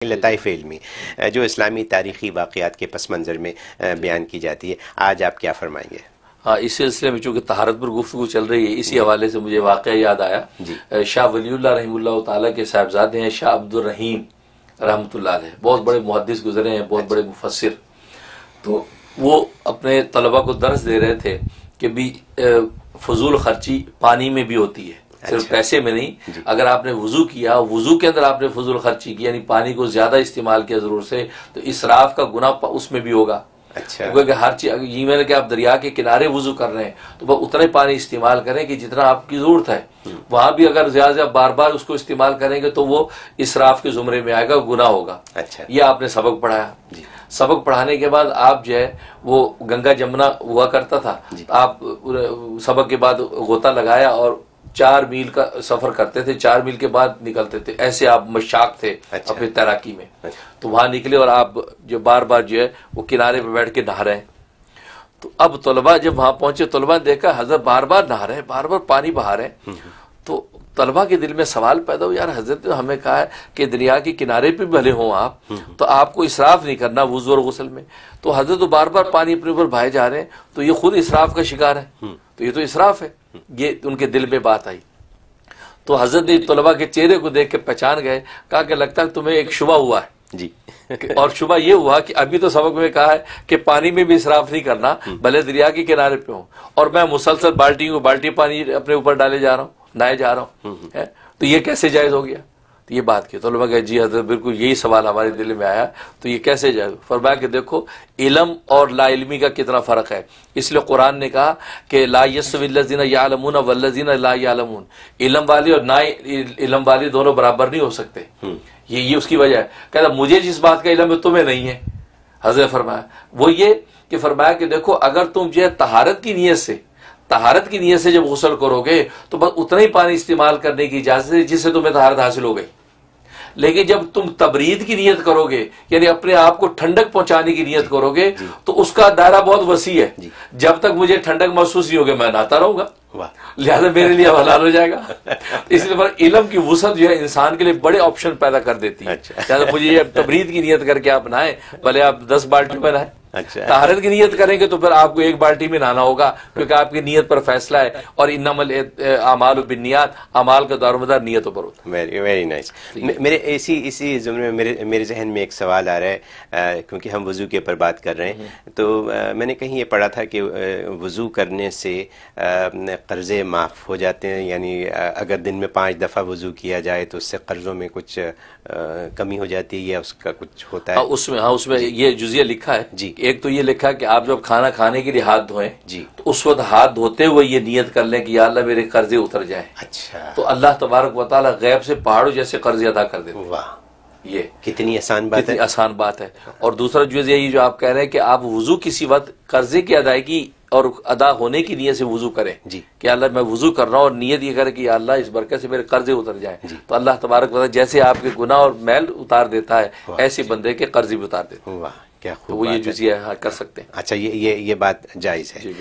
لطائف علمی جو اسلامی تاریخی واقعات کے پس منظر میں بیان کی جاتی ہے، آج آپ کیا فرمائیں گے؟ ہاں، اس سلسلے میں چونکہ طہارت پر گفتگو چل رہی ہے، اسی حوالے سے مجھے واقعہ یاد آیا۔ شاہ ولی اللہ رحمہ اللہ تعالیٰ کے صاحبزادے ہیں شاہ عبد الرحیم رحمۃ اللہ علیہ، بہت بڑے محدث گزرے ہیں، بہت بڑے مفسر۔ تو وہ اپنے طلبہ کو درس دے رہے تھے کہ بھی فضول خرچی پانی میں بھی ہوتی ہے، صرف پیسے میں نہیں۔ اگر آپ نے وضو کیا، وضو کے اندر آپ نے فضول خرچی کی، یعنی پانی کو زیادہ استعمال کیا ضرور سے، تو اسراف کا گناہ اس میں بھی ہوگا۔ کیونکہ ہر چیز، یہ میں نے کہ آپ دریا کے کنارے وضو کر رہے ہیں تو بس اتنا ہی پانی استعمال کریں کہ جتنا آپ کی ضرورت ہے۔ وہاں بھی اگر زیادہ بار بار اس کو استعمال کریں گے تو وہ اسراف کے زمرے میں آئے گا، گناہ ہوگا۔ یہ آپ نے سبق پڑھایا۔ سبق پڑھانے کے بعد آپ جو ہے وہ گنگا جمنا ہوا کرتا تھا، آپ سبق کے بعد غوطہ لگایا اور 4 میل کا سفر کرتے تھے، 4 میل کے بعد نکلتے تھے۔ ایسے آپ مشاق تھے اپنی تیراکی میں، تو وہاں نکلے اور آپ جو بار بار جو ہے وہ کنارے پہ بیٹھ کے نہا رہے ہیں۔ تو اب طلباء جب وہاں پہنچے، طلباء نے دیکھا حضرت بار بار نہا رہے ہیں، بار بار پانی بہا رہے ہیں۔ تو طلباء کے دل میں سوال پیدا ہو، یار حضرت نے ہمیں کہا ہے کہ دریا کے کنارے پہ بھلے ہوں آپ، تو آپ کو اسراف نہیں کرنا وضو اور غسل میں، تو حضرت بار بار پانی اپنے اوپر بہائے جا رہے ہیں، تو یہ خود اسراف کا شکار ہے، تو یہ تو اسراف ہے۔ یہ ان کے دل میں بات آئی تو حضرت نے طلباء کے چہرے کو دیکھ کے پہچان گئے، کہا کہ لگتا ہے تمہیں ایک شبہ ہوا ہے جی۔ اور شبہ یہ ہوا کہ ابھی تو سبق میں کہا ہے کہ پانی میں بھی اسراف نہیں کرنا، بھلے دریا کے کنارے پہ ہوں، اور میں مسلسل بالٹی پانی اپنے اوپر ڈالے جا رہا ہوں، نہائے جا رہا ہوں، تو یہ کیسے جائز ہو گیا؟ تو یہ بات کی طلباء کہ جی حضرت بالکل یہی سوال ہمارے دل میں آیا، تو یہ کیسے جائز؟ فرمایا کہ دیکھو علم اور لا علمی کا کتنا فرق ہے، اس لیے قرآن نے کہا کہ لا یستوی الذین یعلمون والذین لا یعلمون، علم والے اور نا علم والے دونوں برابر نہیں ہو سکتے۔ یہ اس کی وجہ ہے، کہتا مجھے جس بات کا علم ہے تمہیں نہیں ہے۔ حضرت فرمایا وہ یہ کہ فرمایا کہ دیکھو اگر تم جو ہے طہارت کی نیت سے جب غسل کرو گے تو بس اتنا ہی پانی استعمال کرنے کی اجازت ہے جس سے تمہیں طہارت حاصل ہو گئی، لیکن جب تم تبرید کی نیت کرو گے، یعنی اپنے آپ کو ٹھنڈک پہنچانے کی نیت کرو گے، تو اس کا دائرہ بہت وسیع ہے۔ جب تک مجھے ٹھنڈک محسوس نہیں ہوگی میں نہاتا رہوں گا، لہذا میرے لیے حلال ہو جائے گا۔ اس لیے علم کی وسعت جو ہے انسان کے لیے بڑے آپشن پیدا کر دیتی ہے۔ لہذا مجھے یہ تبرید کی نیت کر کے آپ نہائیں، بھلے آپ 10 بالٹی میں نہائیں۔ طہارت کی نیت کریں گے تو پھر آپ کو 1 بالٹی میں نہانا ہوگا، کیونکہ آپ کی نیت پر فیصلہ ہے، اور انما الاعمال بالنیات، اعمال کا دار و مدار نیتوں پر ہوتا ہے۔ Very nice. میرے اسی زمرے میں میرے ذہن میں ایک سوال آ رہا ہے، کیونکہ ہم وضو کے اوپر بات کر رہے ہیں، تو میں نے کہیں یہ پڑھا تھا کہ وضو کرنے سے قرضے معاف ہو جاتے ہیں، یعنی اگر دن میں 5 دفعہ وضو کیا جائے تو اس سے قرضوں میں کچھ کمی ہو جاتی ہے، یا اس کا کچھ ہوتا ہے؟ اس میں یہ جزیہ لکھا ہے جی۔ ایک تو یہ لکھا کہ آپ جب کھانا کھانے کے لیے ہاتھ دھوئیں جی تو اس وقت ہاتھ دھوتے ہوئے یہ نیت کر لیں کہ یا اللہ میرے قرضے اتر جائیں۔ اچھا، تو اللہ تبارک و تعالیٰ غیب سے پہاڑوں جیسے قرضے ادا کر دیتے۔ واہ، یہ کتنی آسان بات ہے، کتنی آسان بات ہے۔ اور دوسرا جز یہی جو آپ کہہ رہے ہیں کہ آپ وضو کسی وقت قرضے کی ادائیگی اور ادا ہونے کی نیت سے وضو کریں، جی، کہ اللہ میں وضو کر رہا ہوں اور نیت یہ کرے کہ یا اللہ اس برکت سے میرے قرضے اتر جائیں، تو اللہ تبارک و تعالیٰ جیسے آپ کے گناہ اور میل اتار دیتا ہے ایسے بندے کے قرض بھی اتار دیتا ہے۔ واہ کیا خوب، تو وہ یہ جزیہ کر سکتے ہیں۔ اچھا، یہ بات جائز ہے۔